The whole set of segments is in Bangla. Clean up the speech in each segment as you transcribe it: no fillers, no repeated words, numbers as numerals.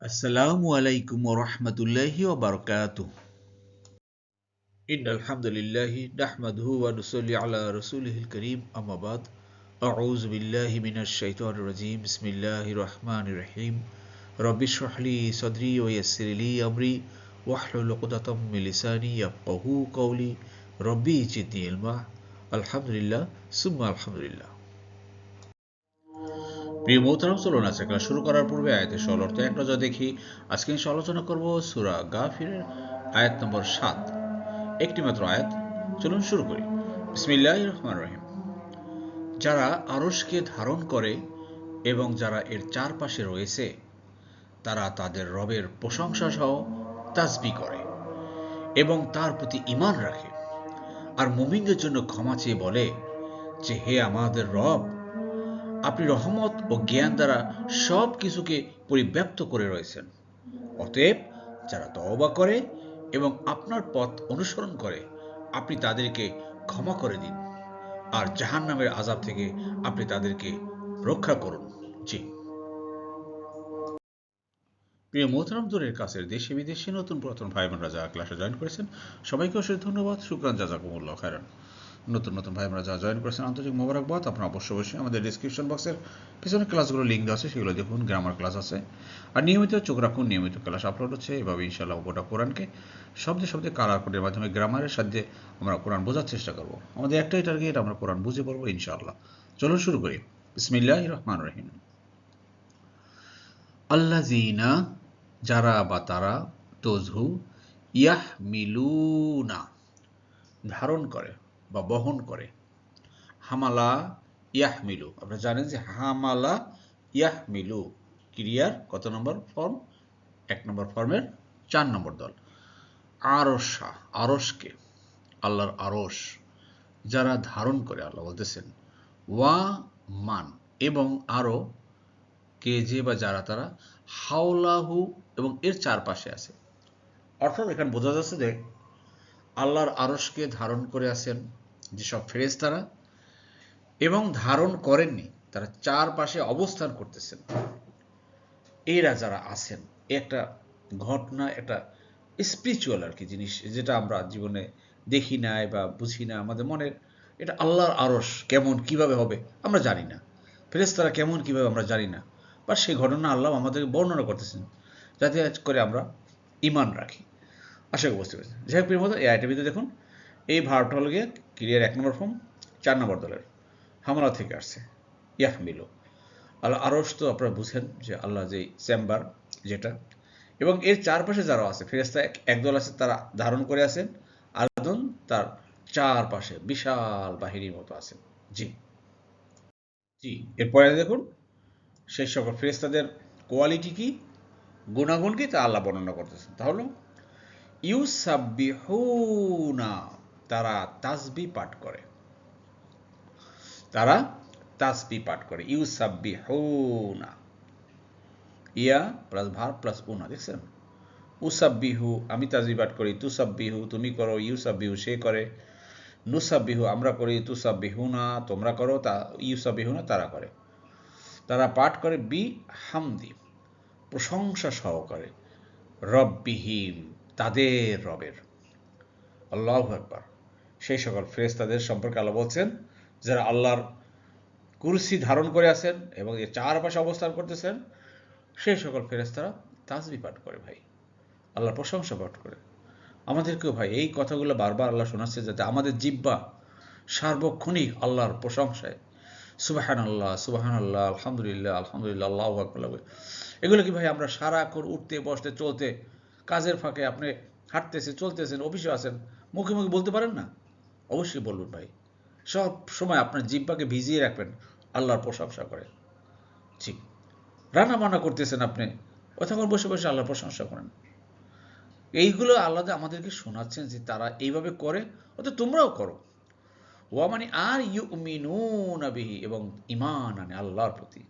আসসালামু আলাইকুম ওয়া রাহমাতুল্লাহি ওয়া বারাকাতুহু। ইন্নাল হামদুলিল্লাহি নাহমাদুহু ওয়া নুসাল্লি আলা রাসূলিহিল কারীম আম্মা বাদ। আউযু বিল্লাহি মিনাশ শাইতানির রাজীম। বিসমিল্লাহির রাহমানির রাহিম। রব্বি ইশরাহ লি সাদরি ওয়া ইয়াসসির লি আমরি ওয়াহলুল উকদাতাম মিন লিসানি ইয়াফকাহু কওলি। রব্বি জিদনি ইলমা। আলহামদুলিল্লাহ সুম্মা আলহামদুলিল্লাহ। প্রিয় মোহতারাম, চলুন আজকে ক্লাস শুরু করার পূর্বে আয়াতের সরল অর্থ এক নজর দেখি। আজকে ইনশাআল্লাহ আলোচনা করব সূরা গাফিরের আয়াত নম্বর 7, একটি মাত্র আয়াত। চলুন শুরু করি। বিসমিল্লাহির রহমানির রহিম। যারা আরশকে ধারণ করে এবং যারা এর চারপাশে রয়েছে তারা তাদের রবের প্রশংসা সহ তাসবিহ করে এবং তার প্রতি ঈমান রাখে, আর মুমিনদের জন্য ক্ষমা চেয়ে বলে যে, হে আমাদের রব, আপনি রহমত ও জ্ঞান দ্বারা সব কিছুকে পরিব্যাপ্ত করে রয়েছেন। অতএব যারা তওবা করে এবং আপনার পথ অনুসরণ করে আপনি তাদেরকে ক্ষমা করে দিন, আর জাহান্নামের আযাব থেকে আপনি তাদেরকে রক্ষা করুন। জি। প্রিয় মোহতারাম, দূরের কাছের দেশে বিদেশে নতুন পুরাতন ভাই বোনরা যারা ক্লাসে জয়েন করেছেন সবাইকে অশেষ ধন্যবাদ, শুকরান, জাযাকুমুল্লাহ খায়রান। নতুন নতুন ভাই বোনরা যারা জয়েন করেছেন আন্তরিক মোবারকবাদ। আপনারা অবশ্যই আমাদের ডিসক্রিপশন বক্সের পিছনে ক্লাসগুলো লিঙ্ক দেওয়া আছে, সেগুলো দেখুন। গ্রামার ক্লাস আছে, আর নিয়মিত চোখ রাখুন, নিয়মিত ক্লাস আপলোড হচ্ছে। এভাবে ইনশাআল্লাহ গোটা কোরআনকে শব্দে শব্দে কালার কোডের মাধ্যমে গ্রামারের সাহায্যে আমরা কোরআন বোঝার চেষ্টা করব। আমাদের একটাই টার্গেট, আমরা কোরআন বুঝে পড়বো ইনশাআল্লাহ। চলুন শুরু করি। বিসমিল্লাহির রহমানির রহিম। আল্লাযীনা, যারা বা তারা, তজহু, ইয়াহমিলুনা, ধারণ করে বা বহন করে, হামালা ইয়াহমিলু, আপনারা জানেন যে হামালা ইয়াহমিলু ক্রিয়ার কত নম্বর ফর্ম? 1 নম্বর ফর্মের 4 নম্বর দল। আরশা, আরশকে, আল্লাহর আরশ যারা ধারণ করে, আল্লাহ বলতেছেন ওয়া মান, এবং আরো কে যে বা যারা তারা, হাওলাহু, এবং এর চারপাশে আছে। অর্থাৎ এখানে বোঝা যাচ্ছে যে আল্লাহর আরশকে ধারণ করে আছেন যেসব ফেরেশতারা, এবং ধারণ করেননি তারা চারপাশে অবস্থান করতেছেন। এরা যারা আছেন, একটা ঘটনা, একটা স্পিরিচুয়াল আর কি জিনিস, যেটা আমরা জীবনে দেখি নাই বা বুঝি না আমাদের মনের। এটা আল্লাহর আরশ কেমন কিভাবে হবে আমরা জানি না, ফেরেশতারা কেমন কিভাবে আমরা জানি না, বা সেই ঘটনা আল্লাহ আমাদের বর্ণনা করতেছেন যাতে করে আমরা ঈমান রাখি। আশা করি বুঝতে পেরেছেন। যাই হোক, প্রিয় মতো এই আইটের ভিতরে দেখুন, এই ভার্বটা হলো গিয়ে ক্রিয়ার 1 নম্বর ফর্ম 4 নম্বর দলের, হামলা থেকে আসছে, ইয়াহমিলু। আল্লাহ আরশ তো আপনারা বুঝেন যে আল্লাহ যে চেম্বার যেটা, এবং এর চারপাশে যারা আছে ফেরেশতা একদল আছে তারা ধারণ করে আছেন, আরেকজন তার চারপাশে বিশাল বাহিনীর মতো আছেন। জি। জি, এরপরে দেখুন সেই সকল ফেরেশতাদের কোয়ালিটি কি, গুণাগুণ কি, তা আল্লাহ বর্ণনা করতেছেন। তাহলে ইউসাব্বিহুনা, তারা তাসবিহ পাঠ করে, তারা তাসবিহ পাঠ করে। ইউসাব্বিহুনা, ইয়া প্লাস ভার প্লাস উনা, দেখছেন? উসাব্বিহু, আমি তাসবিহ পাঠ করি। তুসাব্বিহু, তুমি করো। ইউসাব্বিহু, সে করে। নুসাব্বিহু, আমরা করি। তুসাব্বিহুনা, তোমরা করো। ইউসাব্বিহুনা, তারা করে। তারা পাঠ করে বি হামদি, প্রশংসা সহকারে, রব্বিহিম, তাদের রবের। আল্লাহু আকবার। সেই সকল ফেরেশতাদের সম্পর্কে আল্লাহ বলছেন যারা আল্লাহর কুরসি ধারণ করে আছেন এবং এর চারপাশে অবস্থান করতেছেন, সেই সকল ফেরেশতারা তাসবিহ পাঠ করে ভাই, আল্লাহর প্রশংসা পাঠ করে। আমাদেরকেও ভাই এই কথাগুলো বারবার আল্লাহ শোনাচ্ছে যাতে আমাদের জিহ্বা সার্বক্ষণিক আল্লাহর প্রশংসায় সুবহানাল্লাহ, সুবহানাল্লাহ, আলহামদুলিল্লাহ, আলহামদুলিল্লাহ, আল্লাহু আকবার। এগুলো কি ভাই আমরা সারাক্ষণ উঠতে বসতে চলতে, কাজের ফাঁকে আপনি হাঁটতেছেন চলতেছেন অফিসে আছেন, মুখে মুখে বলতে পারেন না? অবশ্যই বলবেন ভাই। সব সময় আপনার জিহ্বাকে ভিজিয়ে রাখবেন আল্লাহর প্রশংসা করে। ঠিক, রান্না বান্না করতেছেন আপনি, তখন বসে বসে আল্লাহর প্রশংসা করেন। এইগুলো আল্লাহ আমাদেরকে শোনাচ্ছেন যে তারা এইভাবে করে, অর্থাৎ তোমরাও করো। ওয়া মানে আর ইউমিনুনা বিহি, এবং ঈমান আনে আল্লাহর প্রতি।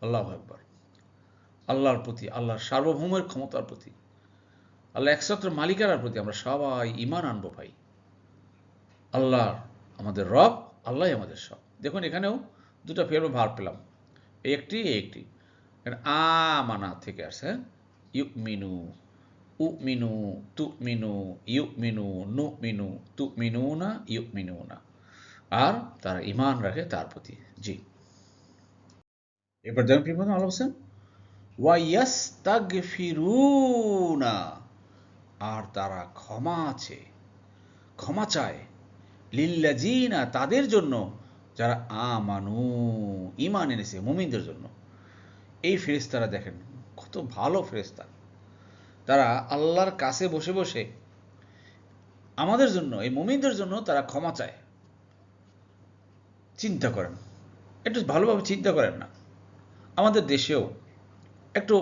আল্লাহু আকবার। আল্লাহর প্রতি, আল্লাহর সার্বভৌমের ক্ষমতার প্রতি, আল্লাহ একছত্র মালিকানার প্রতি আমরা সবাই ঈমান আনবো ভাই। আল্লাহ আমাদের রব, আল্লাহই আমাদের সব। দেখুন এখানেও দুটো ফেরো ভার পেলাম, একটি একটি। আমানা থেকে আসছে, ইউমিনু, উমিনু, তুমিনু, ইউমিনু, নুমিনু, তুমিনুনা, ইউমিনুনা। আর তারা ঈমান রাখে তার প্রতি। জি, এবার দেখুন কি বলেন আল্লাহ বলেন, ওয়াইয়াস্তাগফিরুনা, আর তারা ক্ষমা চায়, লিল্লাযিনা, তাদের জন্য, যারা আমানু, ঈমান এনেছে, মুমিনদের জন্য। এই ফেরেশতারা দেখেন কত ভালো ফেরেশতা, তারা আল্লাহর কাছে বসে বসে আমাদের জন্য, এই মুমিনদের জন্য তারা ক্ষমা চায়। চিন্তা করেন, একটু ভালোভাবে চিন্তা করেন না। আমাদের দেশেও একটু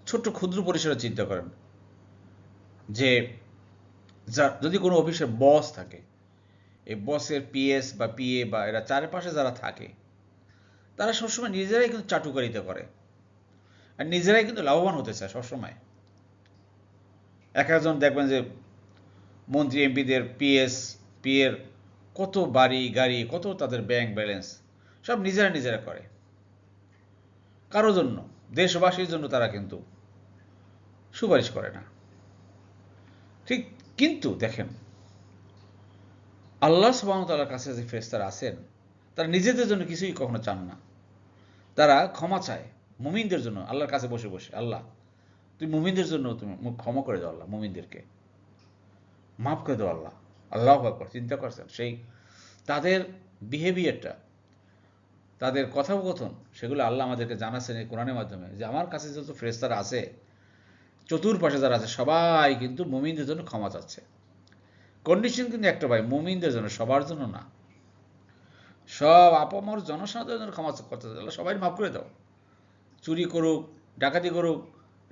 ছোট্ট ক্ষুদ্র পরিসরে চিন্তা করেন যে যদি কোনো অফিসের বস থাকে, এই বসের পিএস বা পিএ বা এরা চারপাশে যারা থাকে, তারা সবসময় নিজেরাই কিন্তু চাটুকারিতা করে, আর নিজেরাই কিন্তু লাভবান হতে চায় সবসময়। এক একজন দেখবেন যে মন্ত্রী এমপিদের পিএর কত বাড়ি গাড়ি, কত তাদের ব্যাংক ব্যালেন্স, সব নিজেরা করে কারো জন্য, দেশবাসীর জন্য তারা কিন্তু সুপারিশ করে না। ঠিক, কিন্তু দেখেন আল্লাহ সুবহানাহু ওয়া তাআলার কাছে যে ফেরেশতারা আছেন, তারা নিজেদের জন্য কিছুই কখনো চান না, তারা ক্ষমা চায় মুমিনদের জন্য। আল্লাহর কাছে বসে বসে, আল্লাহ তুমি মুমিনদের জন্য তুমি ক্ষমা করে দাও, আল্লাহ মুমিনদেরকে মাফ করে দাও আল্লাহ। আল্লাহু আকবার, চিন্তা করছেন সেই তাদের বিহেভিয়ারটা, তাদের কথোপকথন, সেগুলো আল্লাহ আমাদেরকে জানাচ্ছেন এই কোরআনের মাধ্যমে, যে আমার কাছে যত ফেরেশতারা আছে, চতুর্পাশে যারা আছে, সবাই কিন্তু মুমিনদের জন্য ক্ষমা চাচ্ছে। কন্ডিশন কিন্তু একটা ভাই, মুমিনদের জন্য, সবার জন্য না। সব আপামর জনসাধারণের জন্য ক্ষমা করতে চাই, সবাই মাফ করে দাও। চুরি করুক, ডাকাতি করুক,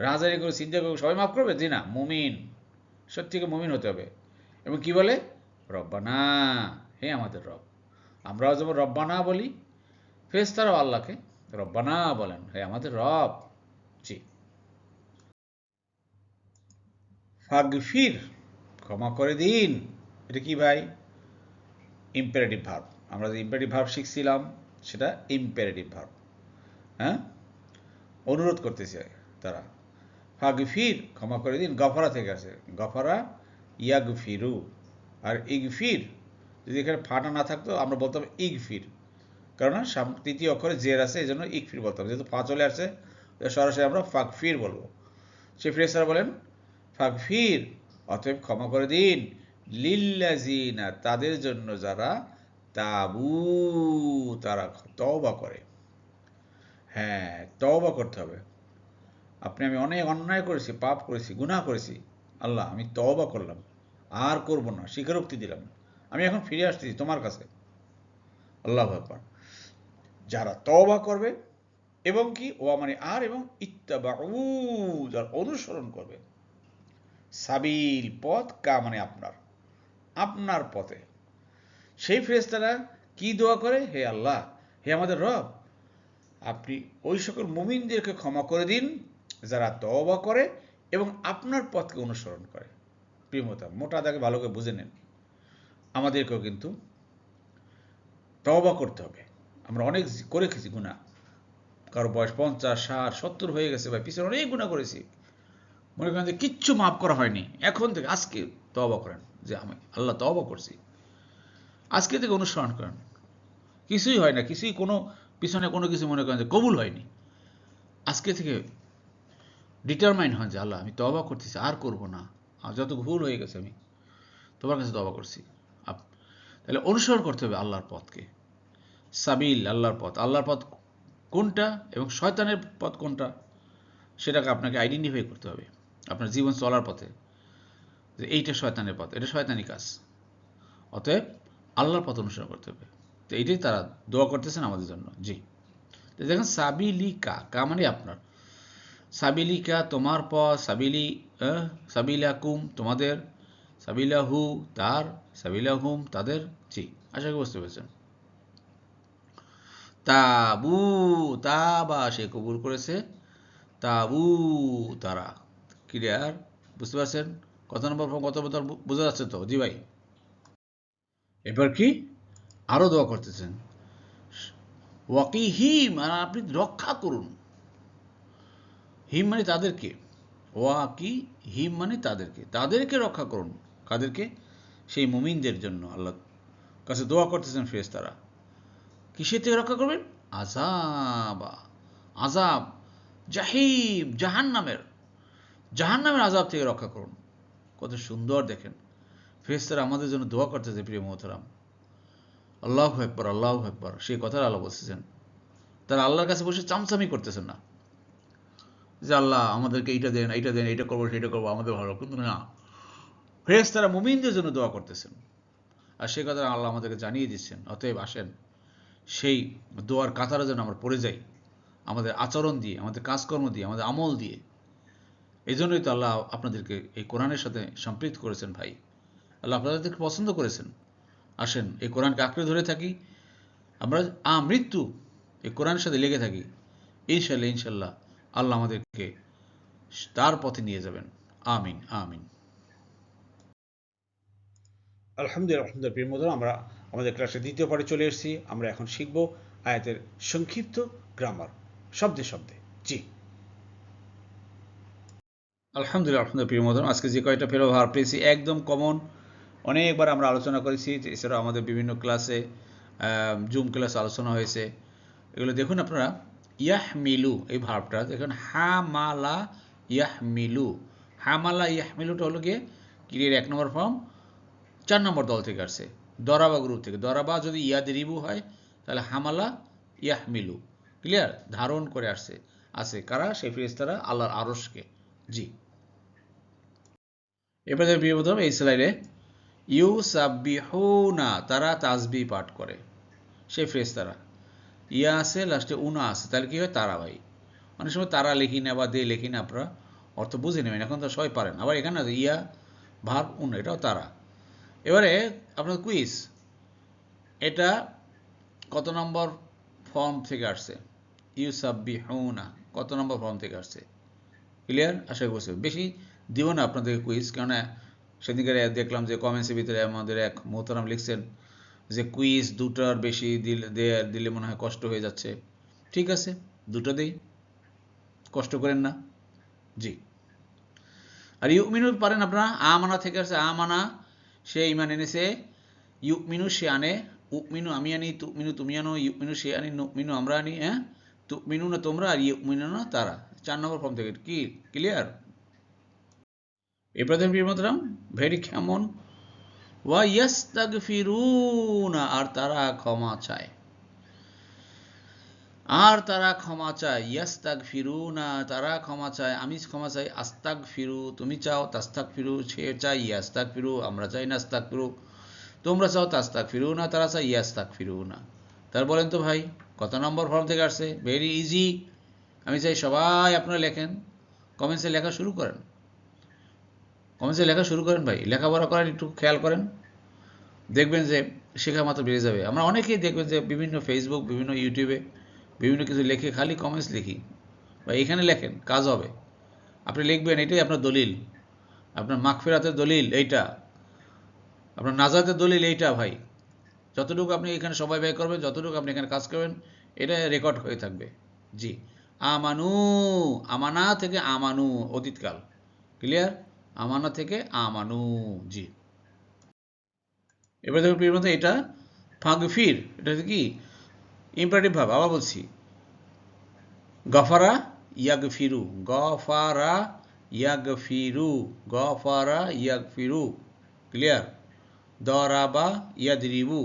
রাজারি করুক, চিন্তা করুক, সবাই মাফ করবে? জি না, মুমিন, সত্যিকে মুমিন হতে হবে। এবং কি বলে? রব্বানা, হে আমাদের রব। আমরাও যেমন রব্বানা বলি, ফেরেশতারাও আল্লাহকে রব্বানা বলেন, হে আমাদের রব। জি, ফাগফির, ক্ষমা করে দিন। এটা কি ভাই? Imperative verb. আমরা যে ইম্পারেটিভ ভার্ব শিখছিলাম, সেটা ইম্পারেটিভ ভার্ব। হ্যাঁ, অনুরোধ করতেছে তারা, ফাগফির, ক্ষমা করে দিন। গফারা থেকে আছে, গফারা ইয়াগফিরু। আর ইগফির, যদি এখানে ফাটা না থাকতো আমরা বলতাম ইগফির, কারণ তৃতীয় অক্ষরে জের আছে, এই জন্য ইগফির বলতাম। যেহেতু ফা চলে আসছে, সরাসরি আমরা ফাগফির বলবো। সে ফেরেশতারা বলেন ফাগফির, অতএব ক্ষমা করে দিন, লিল্লাযিনা, তাদের জন্য যারা, তাবু, তারা তওবা করে। হ্যাঁ, তওবা করতে হবে। আমি অনেক অন্যায় করেছি, পাপ করেছি, গুনাহ করেছি, আল্লাহ আমি তওবা করলাম, আর করব না, স্বীকারোক্তি দিলাম, আমি এখন ফিরে আসতেছি তোমার কাছে। আল্লাহু আকবার। যারা তওবা করবে এবং কি ও মানে আর, এবং ইত্তাবাউ, যারা অনুসরণ করবে, সাবিল, পথ, কা মানে আপনার, আপনার পথে, সেই ফেরেশতারা কি দোয়া করে? হে আল্লাহ, হে আমাদের রব, আপনি ওই সকল মুমিনদেরকে ক্ষমা করে দিন যারা তওবা করে এবং আপনার পথকে অনুসরণ করে। প্রিয়তা, মোটা দাগে ভালো করে বুঝে নেন, আমাদেরকেও কিন্তু তওবা করতে হবে। আমরা অনেক করে খেয়েছি গুনাহ, কারো বয়স 50, 60, 70 হয়ে গেছে ভাই, পিছনে অনেক গুনাহ করেছি, মনে করেন যে কিচ্ছু মাফ করা হয়নি, এখন থেকে আজকে তওবা করেন যে আমি আল্লাহ তওবা করছি, আজকে থেকে অনুসরণ করেন। কিছুই হয় না, কিছুই কোনো পিছনে কোনো কিছু মনে করেন যে কবুল হয়নি, আজকে থেকে ডিটারমাইন হন যে আল্লাহ আমি তওবা করতেছি, আর করব না, আর যত ভুল হয়ে গেছে আমি তোমার কাছে তওবা করছি। তাহলে অনুসরণ করতে হবে আল্লাহর পথকে। সাবিল, আল্লাহর পথ। আল্লাহর পথ কোনটা এবং শয়তানের পথ কোনটা, সেটাকে আপনাকে আইডেন্টিফাই করতে হবে আপনার জীবন চলার পথে, যে এইটা শয়তানের পথ, এটা শয়তানি কাজ, অতএব আল্লাহর পথ অনুসরণ করতে হবে। তো এইটাই তারা দোয়া করতেছেন আমাদের জন্য। জি, তো দেখেন সাবিলিকা, কা মানে আপনার, সাবিলিকা তোমার পথ, সাবিলাকুম তোমাদের, সাবিলাহু তার, সাবিলাহুম তাদের। জি, আশা করি বুঝতে পেরেছেন। তাবু, তাবা সে কবুল করেছে, তাবু তারা, ক্লিয়ার? বুঝতে পারছেন? কত নম্বর কত বোঝা যাচ্ছে তো? জি ভাই। এবার কি আরো দোয়া করতেছেন, ওয়াকিহিম, আর আপনি রক্ষা করুন, হিম মানে তাদেরকে, ওয়া কি হিম মানে তাদেরকে, তাদেরকে রক্ষা করুন। কাদেরকে? সেই মুমিনদের জন্য আল্লাহ কাছে দোয়া করতেছেন ফেরেশতারা। কিসের থেকে রক্ষা করবেন? আযাবা, আযাব, জাহিম, জাহান্নামের, জাহান্নামের আযাব থেকে রক্ষা করুন। কত সুন্দর দেখেন, ফেরেশতারা আমাদের জন্য দোয়া করতেছে। প্রিয় মোহতারাম, আল্লাহু আকবার, আল্লাহু আকবার, সেই কথাটা আল্লাহ বলতেছেন। তারা আল্লাহর কাছে বসে চামচামি করতেছেন না যে আল্লাহ আমাদেরকে এইটা দেন, এইটা দেন, এইটা করবো, সেইটা করবো, আমাদের ভালো। কিন্তু না, ফেরেশতারা মুমিনদের জন্য দোয়া করতেছেন, আর সেই কথা আল্লাহ আমাদেরকে জানিয়ে দিচ্ছেন। অতএব আসেন সেই দোয়ার কাতারে যেন আমরা পড়ে যাই, আমাদের আচরণ দিয়ে, আমাদের কাজকর্ম দিয়ে, আমাদের আমল দিয়ে। এই জন্যই তো আল্লাহ আপনাদেরকে এই কোরআনের সাথে সম্পৃক্ত করেছেন ভাই। আল্লাহ আপনাদেরকে পছন্দ করেছেন। আসেন এই কোরআনকে আঁকড়ে ধরে থাকি, আমরা মৃত্যু এই কোরআনের সাথে লেগে থাকি। ইনশাল্লাহ, ইনশাল্লাহ আল্লাহ আমাদেরকে তার পথে নিয়ে যাবেন। আমিন, আমিন। আলহামদুলিল্লাহ, আলহামদুলিল্লাহ। প্রিয় বন্ধুরা, আমরা আমাদের ক্লাসের দ্বিতীয় পাঠে চলে এসেছি। আমরা এখন শিখব আয়াতের সংক্ষিপ্ত গ্রামার, শব্দে শব্দে। জি, আলহামদুলিল্লাহ, আলহামদুলিল্লাহ। প্রিয় বন্ধুরা, আজকে যে কয়টা ফেরো ভার্ব পেয়েছি একদম কমন, অনেকবার আমরা আলোচনা করেছি। এছাড়াও আমাদের বিভিন্ন ক্লাসে, জুম ক্লাসে আলোচনা হয়েছে। এগুলো দেখুন আপনারা। ইয়াহমিলু এই ভার্বটা দেখুন, হামালা ইয়াহমিলু। হামালা ইয়াহমিলুটা হলো গিয়ে ক্রিয়ার 1 নম্বর ফর্ম, 4 নম্বর দল থেকে আসছে, দরাবা গ্রুপ থেকে। দরাবা যদি ইয়াদ রিবু হয় তাহলে হামালা ইয়াহমিলু, ক্লিয়ার, ধারণ করে আসছে। আছে কারা? সেই ফেরেশতারা আল্লাহর আরশকে। জি, এবারে বিবদম এই স্লাইডে ইউসাব্বিহুনা, তারা তাসবিহ পাঠ করে, সেই ফেরেশতারা। ইয়া আছে, লাস্টে উনা আছে, তাহলে কি হয়? তারা। ভাই অনেক সময় তারা লিখি না বা দে লিখি না, আপনারা অর্থ বুঝে নেবেন, এখন তো সবাই পারেন। আবার এখানে ইয়া ভার্ব উনা, এটাও তারা। এবারে আপনার কুইজ, এটা কত নম্বর ফর্ম থেকে আসছে? ইউসাব্বিহুনা কত নম্বর ফর্ম থেকে আসছে? ক্লিয়ার? আশা করছি বেশি দিব না আপনাদেরকে কুইজ, কেননা সেদিনকার দেখলাম যে কমেন্টসের ভিতরে আমাদের এক মোহতারাম লিখছেন যে কুইজ দুটার বেশি দিলে মনে হয় কষ্ট হয়ে যাচ্ছে। ঠিক আছে, দুটো দেই, কষ্ট করেন না। জি, আর ইউমিনু পারেন আপনারা, আমানা থেকে আসছে। আমানা, সে ইমান এনেছে। ইউমিনু সে আনে, উমিনু আমি আনি, তুমিনু তুমি আনো, ইউমিনু সে আনি, নুমিনু আমরা আনি। হ্যাঁ, তুমিনু না তোমরা, আর ইউমিনু না তারা। 4 নম্বর ফর্ম থেকে। কি ক্লিয়ার? এবার দেখুন ভেরি কেমন, ওয়া ইয়াস্তাগফিরুনা, আর তারা ক্ষমা চায়, আর তারা ক্ষমা চায়। ইয়াস্তাগফিরুনা, তারা ক্ষমা চায়, আমি ক্ষমা চাই। আস্তাগফিরু, তুমি চাও। তাস্তাগফিরু, সে চাই। ইয়াস্তাগফিরু, আমরা চাই। নাস্তাগফিরু, তোমরা চাও। তাস্তাগফিরুনা, তারা চায়। ইয়াস্তাগফিরুনা। তার বলেন তো ভাই কত নম্বর ফর্ম থেকে আসছে? Very easy. আমি চাই সবাই আপনারা লেখেন, কমেন্টসে লেখা শুরু করেন, কমেন্টসে লেখা শুরু করেন ভাই, লেখাপড়া করেন, একটু খেয়াল করেন, দেখবেন যে শেখা মাত্র বেড়ে যাবে। আমরা অনেকেই দেখবেন যে বিভিন্ন ফেসবুক, বিভিন্ন ইউটিউবে বিভিন্ন কিছু লেখে, খালি কমেন্টস লিখি। বা এখানে লেখেন, কাজ হবে। আপনি লিখবেন, এটাই আপনার দলিল, আপনার মাগফিরাতের দলিল এইটা, আপনার নাজাতের দলিল এইটা ভাই। যতটুকু আপনি এখানে সময় ব্যয় করবেন, যতটুকু আপনি এখানে কাজ করবেন, এটা রেকর্ড হয়ে থাকবে। জি, আমানু, আমানা থেকে আমানু, অতীতকাল। ক্লিয়ার? আমানা থেকে আমানু। জি, এবার দেখুন প্রিয় বন্ধু, এটা ফাগফির, এটা কি ইম্পারেটিভ ভাব। আবার বলছি, গফারা ইয়াগফিরু, গফারা ইয়াগফিরু, গফারা ইয়াগফিরু। ক্লিয়ার? দরাবা ইয়াদরিবু,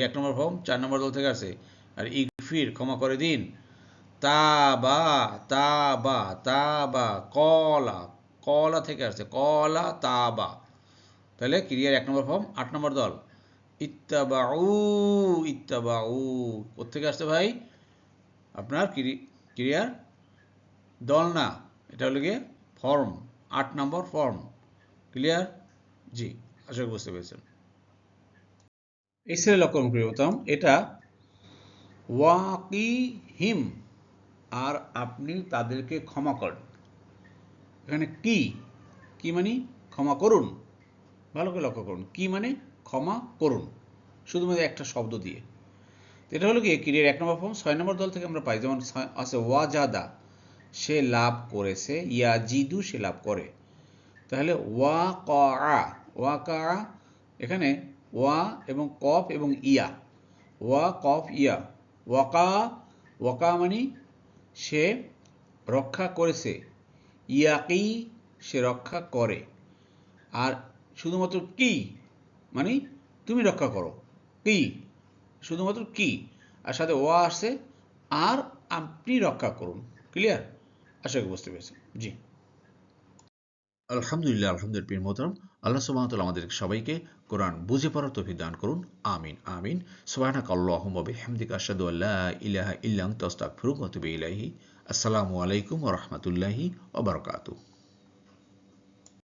1 নম্বর ফর্ম, 4 নম্বর দল থেকে আছে। আর ইগফির, ক্ষমা করে দিন। তাবা, তাবা, তাবা, কলা, কলা থেকে আসছে। কলা তাবা, তাহলে ক্রিয়ার 1 নম্বর ফর্ম, 8 নম্বর দল। ইত্তাবাউ, ইত্তাবাউ কোত্থেকে আসছে ভাই? আপনার ক্রিয়ার দল না, এটা হলো গিয়ে ফর্ম, 8 নম্বর ফর্ম। ক্লিয়ার? জি, আশা করি বুঝতে পেরেছেন। এই ছেলে লক্ষ্য করতাম, এটা ওয়াকিহিম, আর আপনি তাদেরকে ক্ষমা করেন। এখানে কি, কি মানে ক্ষমা করুন। ভালো করে লক্ষ্য করুন, কি মানে ক্ষমা করুন, শুধুমাত্র একটা শব্দ দিয়ে। এটা হলো কি ক্রিয়ার 1 নম্বর ফর্ম, 6 নম্বর দল থেকে আমরা পাই। যেমন আছে ওয়াজাদা, সে লাভ করেছে, ইয়াজিদু সে লাভ করে। তাহলে ওয়াকা এখানে ওয়া এবং কফ এবং ইয়া, ওয়া কফ ইয়া, ওয়াকা মানে সে রক্ষা করেছে, ইয়াকি সে রক্ষা করে। আর শুধুমাত্র কি মানে তুমি রক্ষা করো, কি শুধুমাত্র কি, আর সাথে ওয়া আসছে আর আপনি রক্ষা করুন। ক্লিয়ার? আশা করি বুঝতে পেরেছেন। জি, আলহামদুলিল্লাহ। পীর মোহতরম, আল্লাহ সুবহানাহু ওয়া তাআলা আমাদের সবাইকে কোরআন বুঝে পড়ার তৌফিক দান করুন। আমিন আমিন। সুবহানাকাল্লাহুম্মা ওয়া বিহামদিকা আশহাদু আল্লা ইলাহা ইল্লা আনতা আস্তাগফিরুকা ওয়া আতুবু ইলাইহি। আসসালামু আলাইকুম ওয়া রাহমাতুল্লাহি ওয়া বারাকাতুহু।